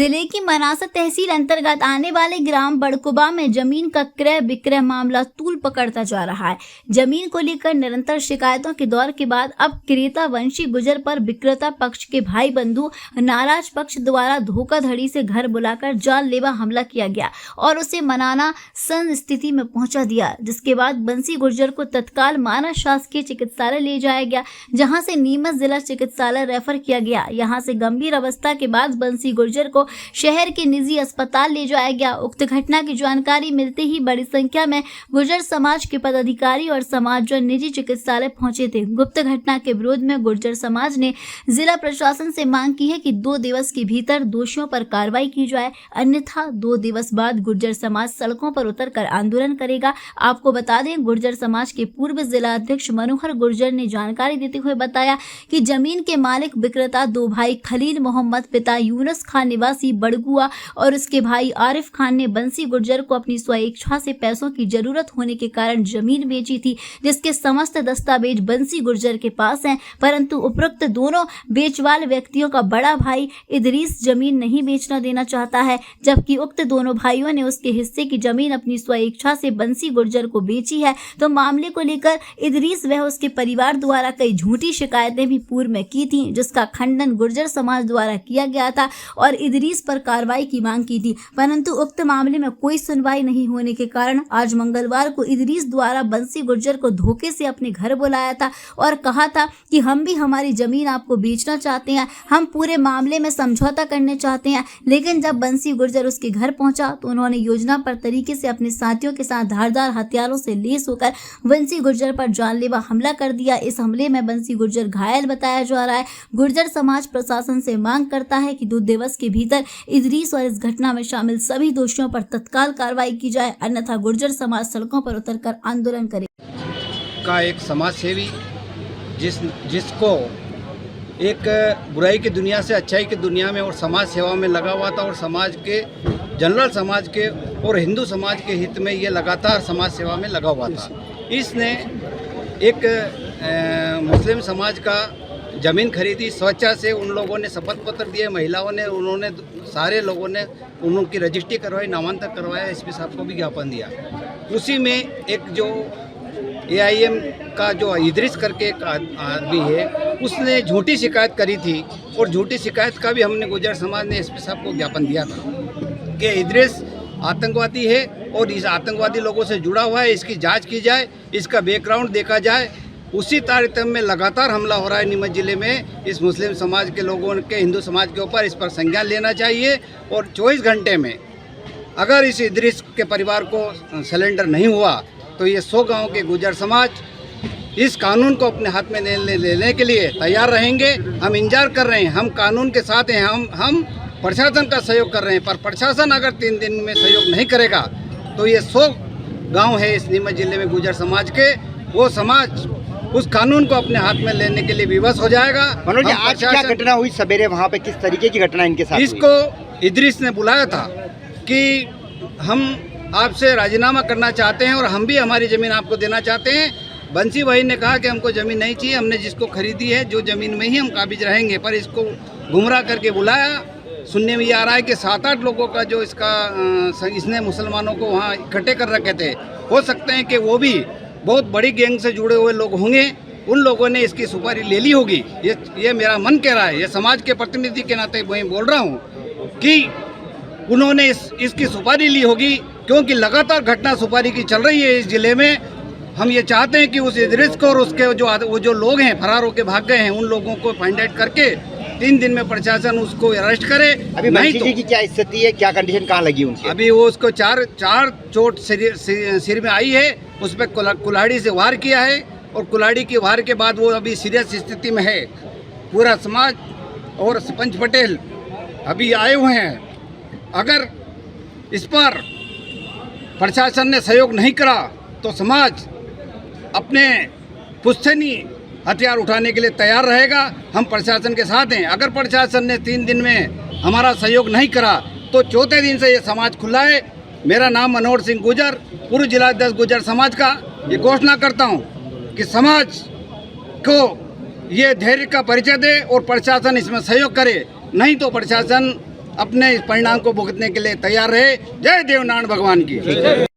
जिले की मनासा तहसील अंतर्गत आने वाले ग्राम बड़कुबा में जमीन का क्रय विक्रय मामला तूल पकड़ता जा रहा है। जमीन को लेकर निरंतर शिकायतों के दौर के बाद अब क्रेता वंशी गुजर पर विक्रेता पक्ष के भाई बंधु नाराज पक्ष द्वारा धोखाधड़ी से घर बुलाकर जानलेवा हमला किया गया और उसे मनाना सन स्थिति में पहुंचा दिया, जिसके बाद बंसी गुर्जर को तत्काल माना शासकीय चिकित्सालय ले जाया गया, जहां से नीमच जिला चिकित्सालय रेफर किया गया। यहां से गंभीर अवस्था के बाद बंसी गुर्जर को शहर के निजी अस्पताल ले जाया गया। उक्त घटना की जानकारी मिलते ही बड़ी संख्या में गुर्जर समाज के पदाधिकारी और समाजजन निजी चिकित्सालय पहुंचे थे। गुप्त घटना के विरोध में गुर्जर समाज ने जिला प्रशासन से मांग की है कि 2 दिवस के भीतर दोषियों पर कार्रवाई की जाए, अन्यथा 2 दिवस बाद गुर्जर समाज सड़कों पर उतरकर आंदोलन करेगा। आपको बता दें, गुर्जर समाज के पूर्व जिला अध्यक्ष मनोहर गुर्जर ने जानकारी देते हुए बताया कि जमीन के मालिक विक्रेता 2 भाई खलील मोहम्मद पिता यूनुस खान निवासी बड़गुआ और उसके भाई आरिफ खान ने बंसी गुर्जर को अपनी स्वेच्छा से पैसों की जरूरत होने के कारण जमीन बेची थी, जिसके समस्त दस्तावेज बंसी गुर्जर के पास हैं। परंतु उपरोक्त दोनों बेचवाल व्यक्तियों का बड़ा भाई इदरीस जमीन नहीं बेचना देना चाहता है, जबकि उक्त दोनों भाइयों ने उसके हिस्से की जमीन अपनी स्वेच्छा से बंसी गुर्जर को बेची है। तो मामले को लेकर इदरीस व उसके परिवार द्वारा कई झूठी शिकायतें भी पूर्व में की थी, जिसका खंडन गुर्जर समाज द्वारा किया गया था और इदरीस पर कार्रवाई की मांग की थी। परंतु उक्त मामले में कोई सुनवाई नहीं होने के कारण आज मंगलवार को इदरीस द्वारा बंसी गुर्जर को धोखे से अपने घर बुलाया था और कहा था कि हम भी हमारी जमीन आपको बेचना चाहते हैं, हम पूरे मामले में समझौता करने चाहते हैं। लेकिन जब बंसी गुर्जर उसके घर पहुंचा तो उन्होंने योजना पर तरीके से अपने साथियों के साथ धारदार हथियारों से लैस होकर बंसी गुर्जर पर जानलेवा हमला कर दिया। इस हमले में बंसी गुर्जर घायल बताया जा रहा है। गुर्जर समाज प्रशासन से मांग करता है कि 2 दिवस के भीतर इदरीस और इस घटना में शामिल सभी दोषियों पर तत्काल कार्रवाई की जाए, अन्यथा गुर्जर समाज सड़कों पर उतरकर आंदोलन करे। का एक समाज सेवी जिसको एक बुराई की दुनिया से अच्छाई की दुनिया में और समाज सेवा में लगा हुआ था और समाज के जनरल समाज के और हिंदू समाज के हित में ये लगातार समाज सेवा में लगा हुआ था। इसने एक मुस्लिम समाज का ज़मीन खरीदी स्वेच्छा से। उन लोगों ने शपथ पत्र दिए, महिलाओं ने, उन्होंने सारे लोगों ने उनकी रजिस्ट्री करवाई, नामांतरण करवाया, एसपी साहब को भी ज्ञापन दिया। उसी में एक जो AIM का जो इदरीस करके एक आदमी है, उसने झूठी शिकायत करी थी और झूठी शिकायत का भी हमने गुर्जर समाज ने एसपी साहब को ज्ञापन दिया था कि इदरीस आतंकवादी है और इस आतंकवादी लोगों से जुड़ा हुआ है, इसकी जांच की जाए, इसका बैकग्राउंड देखा जाए। उसी तारतम्य में लगातार हमला हो रहा है नीमच जिले में। इस मुस्लिम समाज के लोगों के, हिंदू समाज के ऊपर इस पर संज्ञान लेना चाहिए और 24 घंटे में अगर इस इदरीस के परिवार को सिलेंडर नहीं हुआ तो ये 100 गाँव के गुर्जर समाज इस कानून को अपने हाथ में लेने के लिए तैयार रहेंगे। हम इंतजार कर रहे हैं, हम कानून के साथ हैं, हम प्रशासन का सहयोग कर रहे हैं, पर प्रशासन अगर 3 दिन में सहयोग नहीं करेगा तो ये 100 गांव है इस नीमच जिले में गुर्जर समाज के, वो समाज उस कानून को अपने हाथ में लेने के लिए विवश हो जाएगा। मनोज जी, आज क्या घटना हुई सवेरे वहाँ पे, किस तरीके की घटना इनके साथ? इसको इदरीस ने बुलाया था कि हम आपसे राजीनामा करना चाहते हैं और हम भी हमारी ज़मीन आपको देना चाहते हैं। बंसी भाई ने कहा कि हमको ज़मीन नहीं चाहिए, हमने जिसको खरीदी है जो ज़मीन में ही हम काबिज रहेंगे, पर इसको गुमराह करके बुलाया। सुनने में ये आ रहा है कि 7-8 लोगों का जो इसने मुसलमानों को वहाँ इकट्ठे कर रखे थे। हो सकते हैं कि वो भी बहुत बड़ी गैंग से जुड़े हुए लोग होंगे, उन लोगों ने इसकी सुपारी ले ली होगी। ये मेरा मन कह रहा है, ये समाज के प्रतिनिधि के नाते मैं बोल रहा हूँ कि उन्होंने इसकी सुपारी ली होगी, क्योंकि लगातार घटना सुपारी की चल रही है इस जिले में। हम ये चाहते हैं कि उस इदरीस को और उसके वो जो लोग हैं फरार होकर भाग गए हैं, उन लोगों को फाइंड आउट करके 3 दिन में प्रशासन उसको अरेस्ट करे। अभी बंसी जी की क्या स्थिति है, क्या कंडीशन कहाँ लगी उनकी? अभी वो उसको 4 चोट सिर में आई है, उस पर कुल्हाड़ी से वार किया है और कुल्हाड़ी की वार के बाद वो अभी सीरियस स्थिति में है। पूरा समाज और सरपंच पटेल अभी आए हुए हैं। अगर इस पर प्रशासन ने सहयोग नहीं करा तो समाज अपने पुश्तैनी हथियार उठाने के लिए तैयार रहेगा। हम प्रशासन के साथ हैं। अगर प्रशासन ने 3 दिन में हमारा सहयोग नहीं करा तो 4थे दिन से ये समाज खुला है। मेरा नाम मनोहर सिंह गुर्जर, पूर्व जिलाध्यक्ष गुर्जर समाज का, ये घोषणा करता हूँ कि समाज को ये धैर्य का परिचय दे और प्रशासन इसमें सहयोग करे, नहीं तो प्रशासन अपने इस परिणाम को भुगतने के लिए तैयार रहे। जय देवनारायण भगवान की।